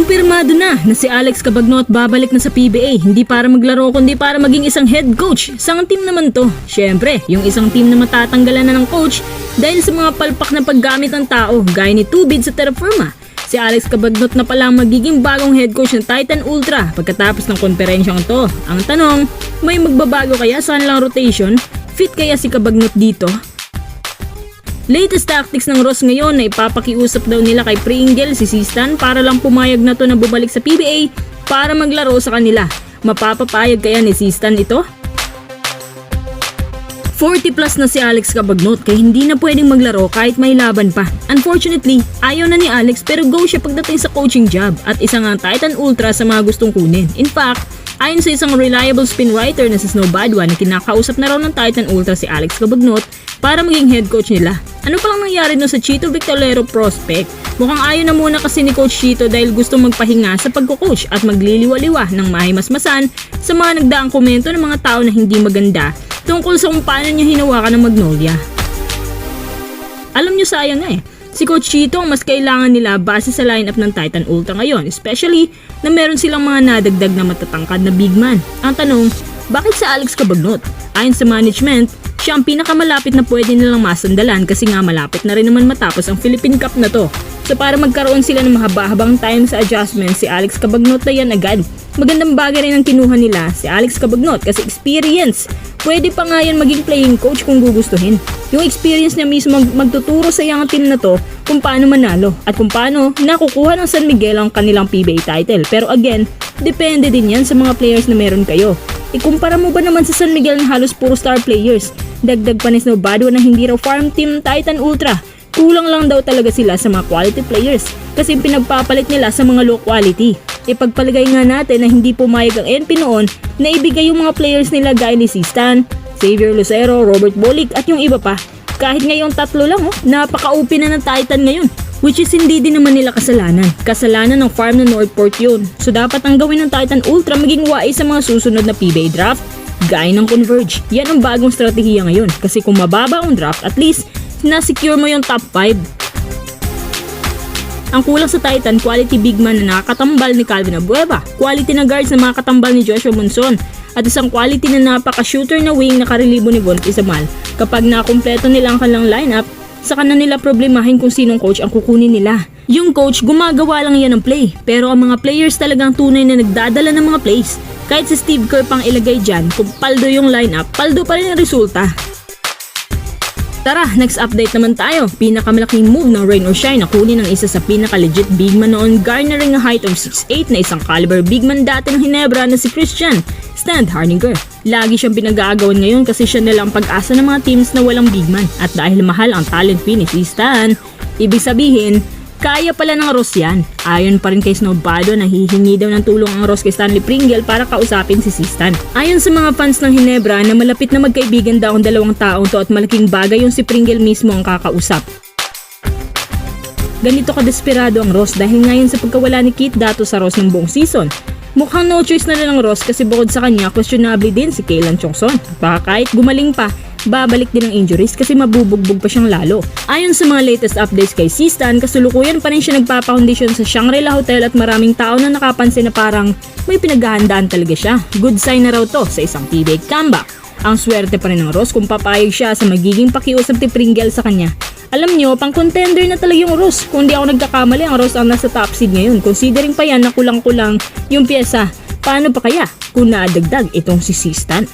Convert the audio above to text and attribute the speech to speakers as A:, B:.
A: Kumpirmado na si Alex Cabagnot babalik na sa PBA, hindi para maglaro kundi para maging isang head coach. Isang team naman to. Syempre, yung isang team na matatanggalan na ng coach dahil sa mga palpak na paggamit ng tao gaya ni Tubid sa Terra Firma. Si Alex Cabagnot na pala ang magiging bagong head coach ng Titan Ultra pagkatapos ng konferensyang to. Ang tanong, may magbabago kaya sa kanilang rotation? Fit kaya si Cabagnot dito? Latest tactics ng Ross ngayon na ipapakiusap daw nila kay Pringle si Sistan para lang pumayag na to na bumalik sa PBA para maglaro sa kanila. Mapapapayag kaya ni Sistan ito? 40 plus na si Alex Cabagnot kaya hindi na pwedeng maglaro kahit may laban pa. Unfortunately, ayaw na ni Alex pero go siya pagdating sa coaching job at isa nga Titan Ultra sa mga gustong kunin. In fact, ayon sa isang reliable spin writer na si Snow Badwa na kinakausap na raw ng Titan Ultra si Alex Cabagnot para maging head coach nila. Ano palang nangyari no sa Chito Victorero prospect? Mukhang ayaw na muna kasi ni Coach Chito dahil gusto magpahinga sa pagko-coach at magliliwa-liwa ng mahimasmasan sa mga nagdaang komento ng mga tao na hindi maganda tungkol sa kung paano niya hinawakan ng Magnolia. Alam nyo sayang nga si Coach Chito ang mas kailangan nila base sa lineup ng Titan Ultra ngayon, especially na meron silang mga nadagdag na matatangkad na big man. Ang tanong, bakit sa Alex Cabagnot? Ayon sa management, siya ang pinakamalapit na pwede nilang masandalan kasi nga malapit na rin naman matapos ang Philippine Cup na to. So para magkaroon sila ng mahaba-habang time sa adjustment, si Alex Cabagnot na yan agad. Magandang bagay rin ang kinuha nila si Alex Cabagnot kasi experience. Pwede pa nga yan maging playing coach kung gugustuhin. Yung experience niya mismo magtuturo sa young team na to kung paano manalo at kung paano nakukuha ng San Miguel ang kanilang PBA title. Pero again, depende din yan sa mga players na meron kayo. Ikumpara mo ba naman sa San Miguel na halos puro star players? Dagdag pa ni Snow Badwa na hindi raw farm team Titan Ultra. Kulang lang daw talaga sila sa mga quality players kasi pinagpapalit nila sa mga low quality. Ipagpalagay nga natin na hindi pumayag ang NP noon na ibigay yung mga players nila gaya ni Sistan, Xavier Lucero, Robert Bolick at yung iba pa. Kahit ngayong tatlo lang napaka-OP na ng Titan ngayon. Which is hindi din naman nila kasalanan. Kasalanan ng farm na Northport yun. So dapat ang gawin ng Titan Ultra maging wais sa mga susunod na PBA draft gaya ng Converge. Yan ang bagong strategiya ngayon kasi kung mababa ang draft at least na-secure mo yung top 5. Ang kulang sa Titan, quality big man na nakakatambal ni Calvin Abueva, quality na guards na makakatambal ni Joshua Monson, at isang quality na napaka-shooter na wing na karelibo ni Von Isamal. Kapag nakumpleto nila ang kanilang lineup, saka na nila problemahin kung sinong coach ang kukunin nila. Yung coach, gumagawa lang yan ng play, pero ang mga players talagang tunay na nagdadala ng mga plays. Kahit si Steve Kerr pang ilagay dyan, kung paldo yung lineup, paldo pa rin ang resulta. Tara, next update naman tayo. Pinakamalaking move ng Rain or Shine na kunin ng isa sa pinaka-legit big man noon, garnering a height of 6'8" na isang caliber big man dati ng Hinebra na si Christian Stan Harninger. Lagi siyang pinag-aagawan ngayon kasi siya nilang pag-asa ng mga teams na walang big man. At dahil mahal ang talent fee ni Stan, ibig sabihin, kaya pala ng Ross yan. Ayon pa rin kay Snow Badwa na hihingi daw ng tulong ang Ross kay Stanley Pringle para kausapin si Sistan. Ayon sa mga fans ng Hinebra na malapit na magkaibigan daw ang dalawang taong to at malaking bagay yung si Pringle mismo ang kakausap. Ganito kadesperado ang Ross dahil ngayon sa pagkawala ni Keith Dato sa Ross ng buong season. Mukhang no choice na rin ang Ross kasi bukod sa kanya, questionable din si Kaylan Chongson. Baka kahit gumaling pa, babalik din ang injuries kasi mabubugbog pa siyang lalo. Ayon sa mga latest updates kay Sistan, kasulukuyan pa rin siya nagpapakondisyon sa Shangri-La Hotel at maraming tao na nakapansin na parang may pinaghahandaan talaga siya. Good sign na raw to sa isang PBA comeback. Ang swerte pa rin ng Ross kung papayag siya sa magiging pakiusap ni Pringle sa kanya. Alam nyo, pang contender na talaga yung Ross. Kung di ako nagkakamali, ang Ross ang nasa top seed ngayon. Considering pa yan na kulang-kulang yung pyesa, paano pa kaya kung nadagdag itong si Sistan?